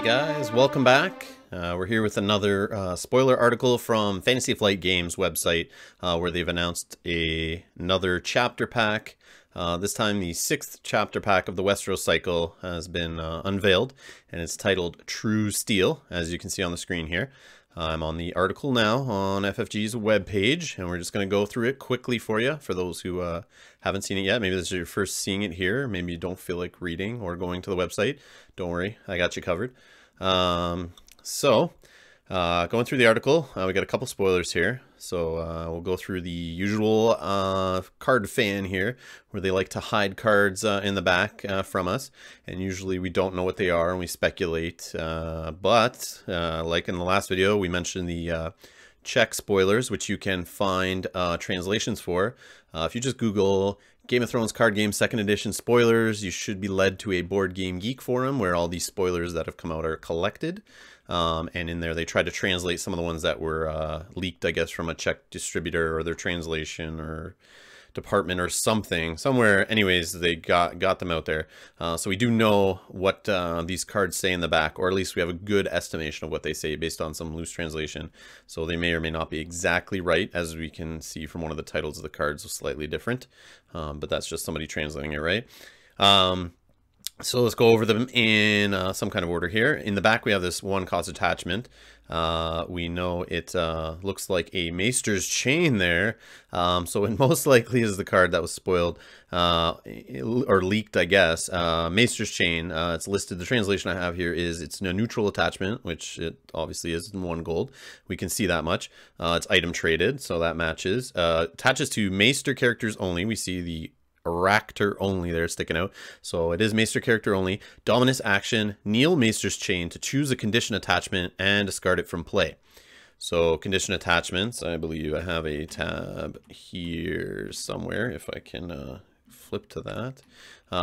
Guys, welcome back. We're here with another spoiler article from Fantasy Flight Games website where they've announced another chapter pack. This time the 6th chapter pack of the Westeros cycle has been unveiled, and it's titled True Steel, as you can see on the screen here. I'm on the article now on FFG's webpage, and we're just going to go through it quickly for you, for those who haven't seen it yet. Maybe this is your first seeing it here. Maybe you don't feel like reading or going to the website. Don't worry, I got you covered. Going through the article, we got a couple spoilers here. So we'll go through the usual card fan here, where they like to hide cards in the back from us. And usually we don't know what they are and we speculate. But like in the last video, we mentioned the Czech spoilers, which you can find translations for. If you just Google Game of Thrones card game 2nd edition spoilers, you should be led to a Board Game Geek forum where all these spoilers that have come out are collected. And in there they tried to translate some of the ones that were leaked, I guess, from a Czech distributor or their translation or department or something. Somewhere, anyways, they got them out there. So we do know what these cards say in the back, or at least we have a good estimation of what they say based on some loose translation. So they may or may not be exactly right, as we can see from one of the titles of the cards was slightly different. But that's just somebody translating it, right? So let's go over them in some kind of order here. In the back, we have this 1-cost attachment. We know it looks like a Maester's Chain there. So it most likely is the card that was spoiled or leaked, I guess. Maester's Chain, it's listed. The translation I have here is it's a neutral attachment, which it obviously is in 1 gold. We can see that much. It's item traded, so that matches. Attaches to Maester characters only. We see the Aractor only there sticking out, so it is Maester character only. Dominus action, kneel Maester's Chain to choose a condition attachment and discard it from play. So condition attachments, I believe I have a tab here somewhere if I can flip to that.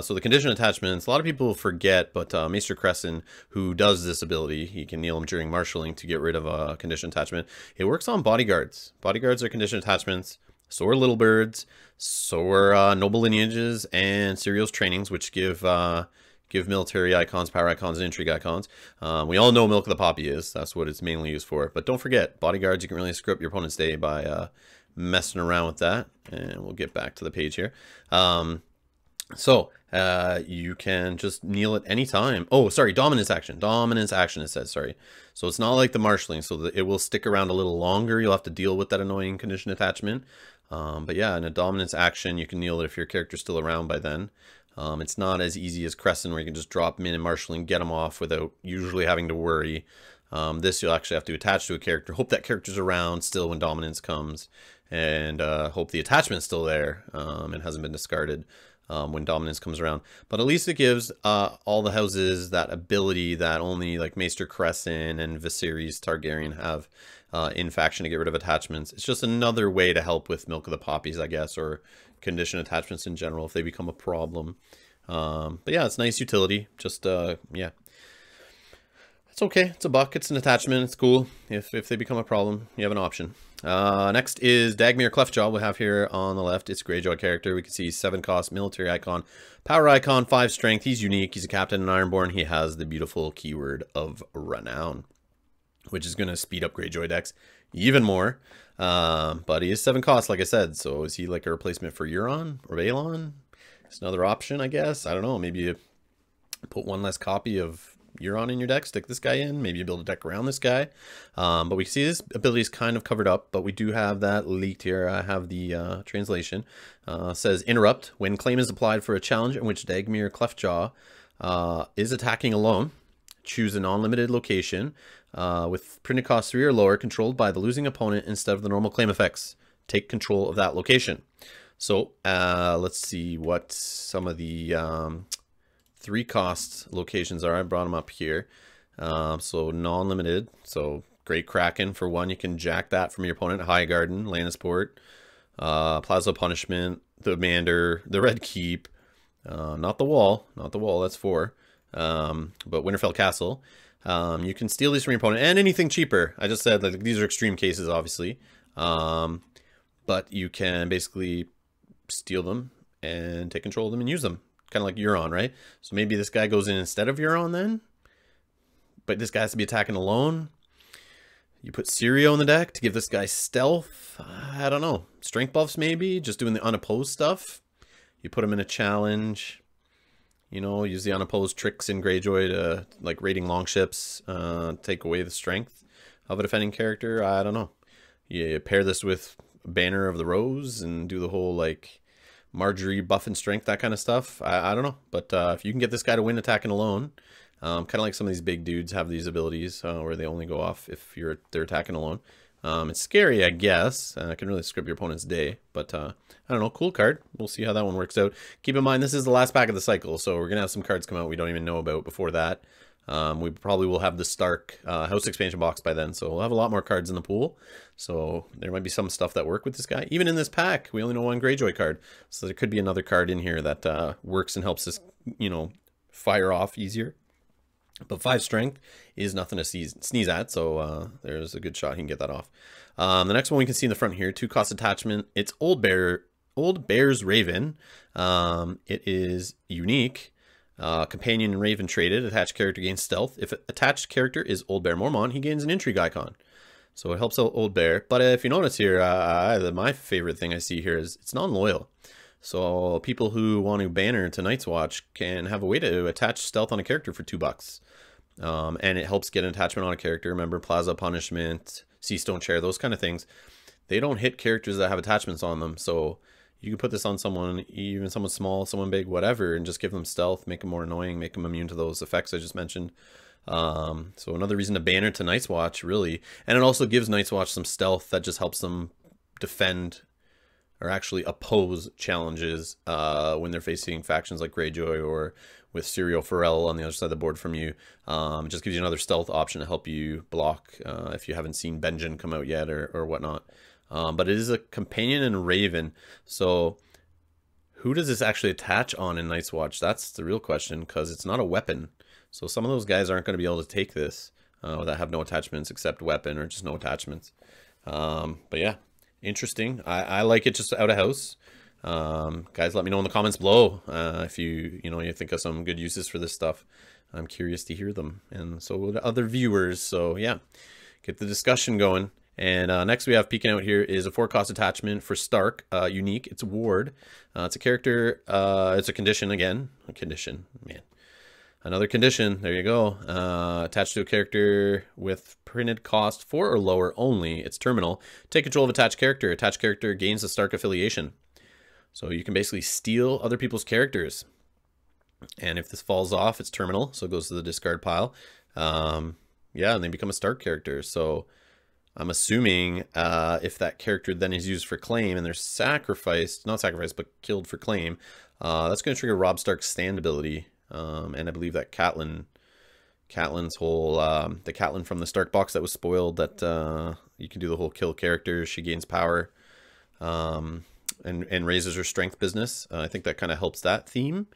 So the condition attachments, a lot of people forget, but Maester Crescent, who does this ability, he can kneel him during marshalling to get rid of a condition attachment. It works on bodyguards. Bodyguards are condition attachments. So are little birds, so are noble lineages and Serial's trainings, which give military icons, power icons, and intrigue icons. We all know Milk of the Poppy is. That's what it's mainly used for. But don't forget, bodyguards, you can really screw up your opponent's day by messing around with that. And we'll get back to the page here. You can just kneel at any time. Oh, sorry, dominance action. Dominance action, it says, sorry. So it's not like the marshalling, so that it will stick around a little longer. You'll have to deal with that annoying condition attachment. But yeah, in a dominance action, you can kneel it if your character's still around by then. It's not as easy as Crescent, where you can just drop them in and marshal and get them off without usually having to worry. This you'll actually have to attach to a character, hope that character's around still when dominance comes, and hope the attachment's still there and hasn't been discarded when dominance comes around. But at least it gives all the houses that ability that only like Maester Crescent and Viserys Targaryen have in faction to get rid of attachments. It's just another way to help with Milk of the Poppies, I guess, or condition attachments in general if they become a problem. But yeah, it's nice utility. Just yeah, it's okay. It's a buck. It's an attachment. It's cool. If they become a problem, you have an option. Next is Dagmer Cleftjaw. We have here on the left. It's a Greyjoy character. We can see 7-cost military icon, power icon, 5 strength. He's unique. He's a captain in Ironborn. He has the beautiful keyword of renown, which is going to speed up Greyjoy decks even more. But he is 7 cost, like I said. So is he like a replacement for Euron or Balon? It's another option, I guess. I don't know. Maybe you put 1 less copy of Euron in your deck, stick this guy in, maybe you build a deck around this guy. But we see his ability is kind of covered up, but we do have that leaked here. I have the translation. Says interrupt when claim is applied for a challenge in which Dagmer Cleftjaw is attacking alone. Choose a non-limited location with printed cost 3 or lower, controlled by the losing opponent instead of the normal claim effects. Take control of that location. So let's see what some of the 3-cost locations are. I brought them up here. So non-limited. So Great Kraken for 1. You can jack that from your opponent. High Garden, Lannisport, Plaza Punishment, the Mander, the Red Keep. Not the Wall. Not the Wall. That's 4. But Winterfell Castle. You can steal these from your opponent and anything cheaper. I just said like these are extreme cases, obviously. But you can basically steal them and take control of them and use them. Kind of like Euron, right? So maybe this guy goes in instead of Euron then. but this guy has to be attacking alone. You put Sirio in the deck to give this guy stealth. I don't know. Strength buffs maybe, just doing the unopposed stuff. You put him in a challenge. You know, use the unopposed tricks in Greyjoy to, like, raiding longships, take away the strength of a defending character. I don't know. You pair this with Banner of the Rose and do the whole, like, Marjorie buff and strength, that kind of stuff. I don't know. But if you can get this guy to win attacking alone, kind of like some of these big dudes have these abilities where they only go off if they're attacking alone. It's scary, I guess. It can really script your opponent's day. But, I don't know. Cool card. We'll see how that one works out. Keep in mind, this is the last pack of the cycle, so we're going to have some cards come out we don't even know about before that. We probably will have the Stark House expansion box by then, so we'll have a lot more cards in the pool. So there might be some stuff that work with this guy. Even in this pack, we only know one Greyjoy card. So there could be another card in here that works and helps us, you know, fire off easier. But 5 strength is nothing to sneeze at, so there's a good shot he can get that off. The next one we can see in the front here, 2-cost attachment. It's Old Bear's Raven. It is unique. Companion and Raven traded. Attached character gains stealth. If attached character is Old Bear Mormont, he gains an intrigue icon. So it helps out Old Bear. But if you notice here, my favorite thing I see here is it's non-loyal. So people who want to banner to Night's Watch can have a way to attach stealth on a character for $2. And it helps get an attachment on a character. Remember, Plaza Punishment, Sea Stone Chair, those kind of things. They don't hit characters that have attachments on them. So you can put this on someone, even someone small, someone big, whatever, and just give them stealth, make them more annoying, make them immune to those effects I just mentioned. So another reason to banner to Night's Watch, really. And it also gives Night's Watch some stealth that just helps them defend or actually oppose challenges when they're facing factions like Greyjoy or with Serial Pharrell on the other side of the board from you. It just gives you another stealth option to help you block if you haven't seen Benjen come out yet or whatnot. But it is a companion and Raven. So who does this actually attach on in Night's Watch? That's the real question, because it's not a weapon. So some of those guys aren't going to be able to take this that have no attachments except weapon or just no attachments. But yeah, interesting. I like it just out of house. Guys, let me know in the comments below if you think of some good uses for this stuff. I'm curious to hear them, and so would other viewers. So yeah, get the discussion going. And next we have peeking out here is a 4-cost attachment for Stark, unique. It's Ward. It's a character. It's a condition again. A condition, man. Another condition. There you go. Attached to a character with printed cost 4 or lower only. It's terminal. Take control of attached character. Attached character gains a Stark affiliation. So you can basically steal other people's characters. And if this falls off, it's terminal, so it goes to the discard pile. Yeah, and they become a Stark character. So I'm assuming if that character then is used for claim and they're sacrificed, not sacrificed, but killed for claim, that's going to trigger Robb Stark's stand ability. And I believe that Catelyn's whole, the Catelyn from the Stark box that was spoiled, that you can do the whole kill characters, she gains power, and raises her strength business. I think that kind of helps that theme,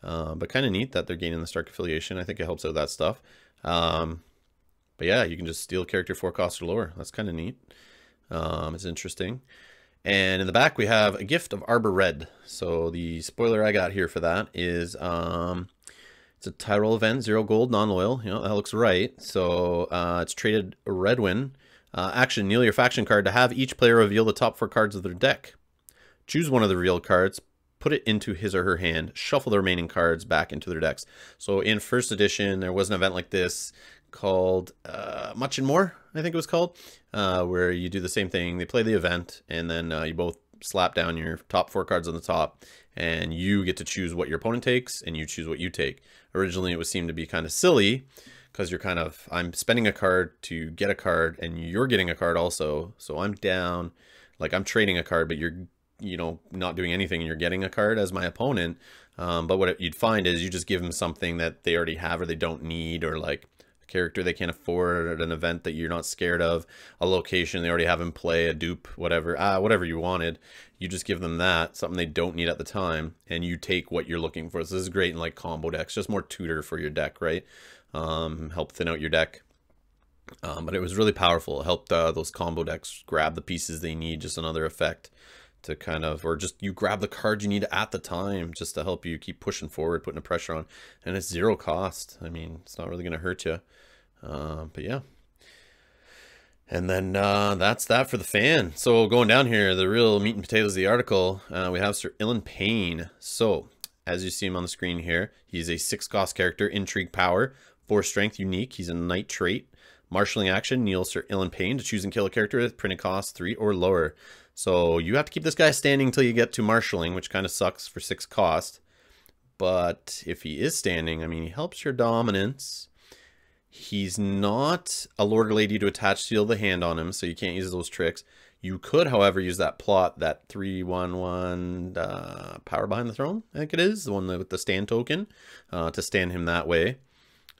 but kind of neat that they're gaining the Stark affiliation. I think it helps out that stuff. But yeah, you can just steal character 4 cost or lower. That's kind of neat. It's interesting. And in the back, we have a gift of Arbor Red. So the spoiler I got here for that is it's a Tyrell event, 0 gold, non-loyal. You know, that looks right. So it's traded a red win. Action, kneel your faction card to have each player reveal the top 4 cards of their deck. Choose one of the revealed cards, put it into his or her hand, shuffle the remaining cards back into their decks. So in first edition, there was an event like this called Much and More, I think it was called, where you do the same thing. They play the event, and then you both slap down your top 4 cards on the top, and you get to choose what your opponent takes, and you choose what you take. Originally, it would seem to be kind of silly, because you're kind of, I'm spending a card to get a card, and you're getting a card also, so I'm down, like I'm trading a card, but you're, you know, not doing anything, and you're getting a card as my opponent. But what you'd find is you just give them something that they already have or they don't need, or like character they can't afford at an event that you're not scared of, a location they already have in play, a dupe, whatever, whatever you wanted. You just give them that, something they don't need at the time, and you take what you're looking for. So this is great in like combo decks, just more tutor for your deck, right? Help thin out your deck. But it was really powerful. It helped those combo decks grab the pieces they need, just another effect to kind of, or just you grab the card you need at the time just to help you keep pushing forward, putting the pressure on. And it's 0 cost. I mean, it's not really going to hurt you. But yeah. And then that's that for the fan. So going down here, the real meat and potatoes of the article, we have Sir Ilyn Payne. So as you see him on the screen here, he's a 6-cost character, intrigue power, 4 strength, unique. He's a knight trait. Marshalling action, kneel Sir Ilyn Payne to choose and kill a character with printed cost 3 or lower. So you have to keep this guy standing until you get to marshalling, which kind of sucks for 6 cost. But if he is standing, I mean, he helps your dominance. He's not a lord or lady to attach seal the hand on him, so you can't use those tricks. You could, however, use that plot, that 3/1/1 power behind the throne, I think it is, the one with the stand token, to stand him that way.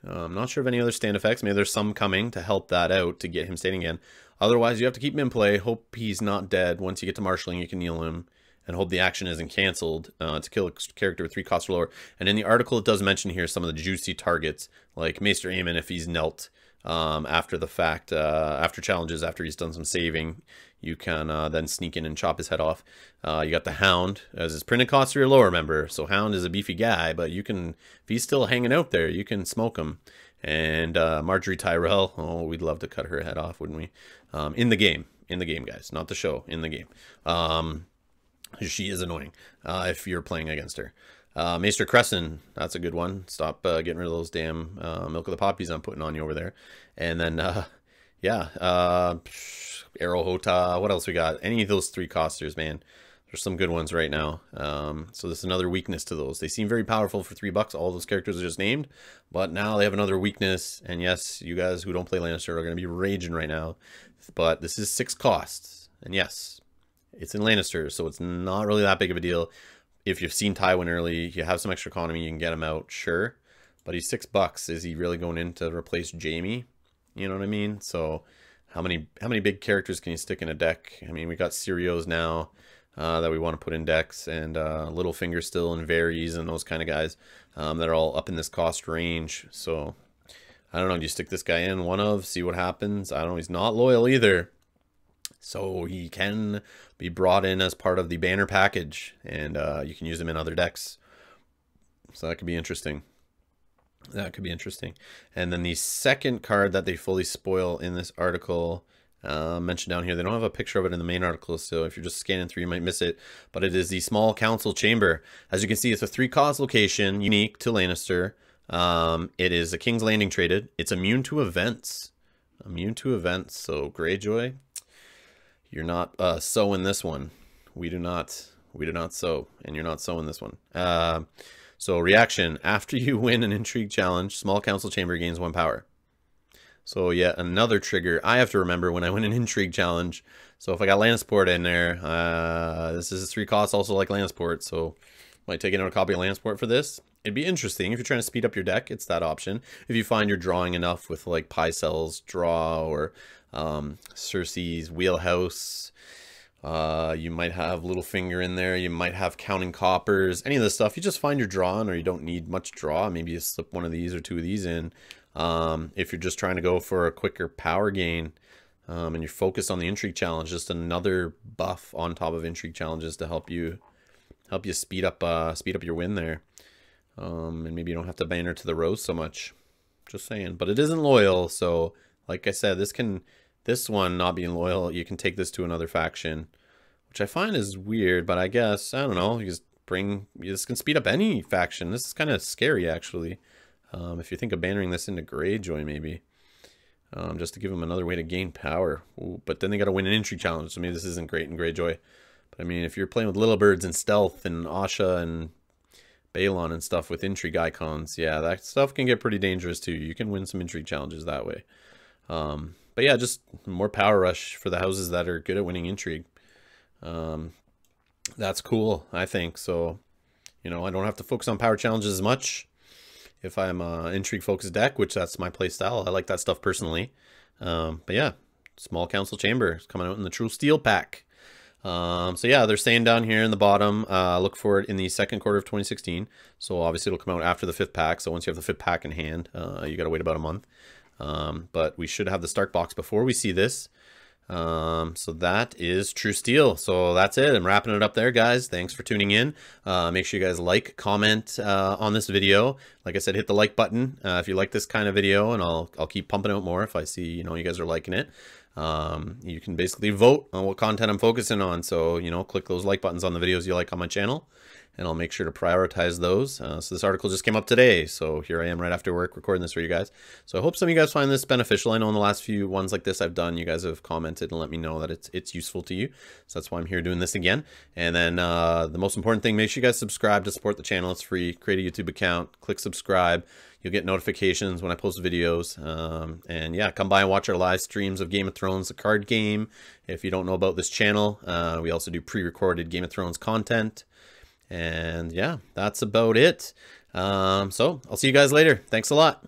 I'm not sure of any other stand effects. Maybe there's some coming to help that out to get him standing again. Otherwise, you have to keep him in play. Hope he's not dead. Once you get to marshalling, you can kneel him and hope the action isn't canceled to kill a character with 3 costs or lower. And in the article, it does mention here some of the juicy targets, like Maester Aemon if he's knelt after the fact, after challenges, after he's done some saving. You can then sneak in and chop his head off. You got the Hound as his printed cost or your lower member. So Hound is a beefy guy, but you can, if he's still hanging out there, you can smoke him. And Marjorie Tyrell, oh, we'd love to cut her head off, wouldn't we? In the game, guys, not the show, in the game. She is annoying if you're playing against her. Maester Crescent, that's a good one. Stop getting rid of those damn milk of the poppies I'm putting on you over there. And then, yeah, Arrow Hota, what else we got? Any of those 3 costers, man. There's some good ones right now. So this is another weakness to those. They seem very powerful for $3. All those characters are just named, but now they have another weakness. And yes, you guys who don't play Lannister are going to be raging right now. But this is 6 costs. And yes, it's in Lannister, so it's not really that big of a deal. If you've seen Tywin early, you have some extra economy, you can get him out, sure. But he's $6. Is he really going in to replace Jaime? You know what I mean? So how many big characters can you stick in a deck? I mean, we got Syrios now that we want to put in decks, and Littlefinger still, and Varys, and those kind of guys that are all up in this cost range. So I don't know. Do you stick this guy in one of, see what happens? I don't know. He's not loyal either. So he can be brought in as part of the banner package, and you can use him in other decks. So that could be interesting. That could be interesting. And then the second card that they fully spoil in this article, mentioned down here, they don't have a picture of it in the main article, so if you're just scanning through, you might miss it. But it is the Small Council Chamber. As you can see, it's a 3-cost location, unique to Lannister. It is a King's Landing traded. It's immune to events. Immune to events, so Greyjoy, you're not sowing this one. We do not sow, and you're not sowing this one. So reaction, after you win an intrigue challenge, Small Council Chamber gains 1 power. So yet another trigger I have to remember when I win an intrigue challenge. So if I got Lannisport in there, this is a 3 cost also like Lannisport, so might take out a copy of Lannisport for this. It'd be interesting if you're trying to speed up your deck, it's that option. If you find you're drawing enough with like Pycelle's draw or Cersei's wheelhouse, you might have Littlefinger in there, you might have Counting Coppers, any of this stuff. You just find you're drawing, or you don't need much draw, maybe you slip one of these or 2 of these in. If you're just trying to go for a quicker power gain, and you're focused on the intrigue challenge, just another buff on top of intrigue challenges to help you speed up your win there. And maybe you don't have to banner to the rose so much. Just saying. But it isn't loyal, so like I said, this one not being loyal, you can take this to another faction, which I find is weird, but I guess, I don't know, this can speed up any faction. This is kind of scary, actually. If you think of bannering this into Greyjoy, maybe. Just to give them another way to gain power. Ooh, but then they got to win an intrigue challenge, so maybe this isn't great in Greyjoy. But I mean, if you're playing with Little Birds and Stealth and Asha and Balon and stuff with intrigue icons, yeah, that stuff can get pretty dangerous too. You can win some intrigue challenges that way. But yeah, just more power rush for the houses that are good at winning intrigue. That's cool, I think. So, you know, I don't have to focus on power challenges as much if I'm intrigue focused deck, which that's my play style. I like that stuff personally. But yeah, Small Council Chamber is coming out in the True Steel pack. So yeah, they're saying down here in the bottom, look for it in the second quarter of 2016. So obviously it'll come out after the 5th pack. So once you have the 5th pack in hand, you got to wait about a month. But we should have the Stark box before we see this. So that is True Steel. So that's it. I'm wrapping it up there, guys. Thanks for tuning in. Make sure you guys like, comment on this video. Like I said, hit the like button if you like this kind of video, and I'll keep pumping out more if I see, you know, you guys are liking it. You can basically vote on what content I'm focusing on. So, you know, click those like buttons on the videos you like on my channel, and I'll make sure to prioritize those. So this article just came up today, so here I am right after work recording this for you guys. So I hope some of you guys find this beneficial. I know in the last few ones like this I've done, you guys have commented and let me know that it's useful to you. So that's why I'm here doing this again. And then the most important thing, make sure you guys subscribe to support the channel. It's free. Create a YouTube account, click subscribe. You'll get notifications when I post videos. And yeah, come by and watch our live streams of Game of Thrones, the card game. If you don't know about this channel, we also do pre-recorded Game of Thrones content. And yeah, that's about it. So I'll see you guys later. Thanks a lot.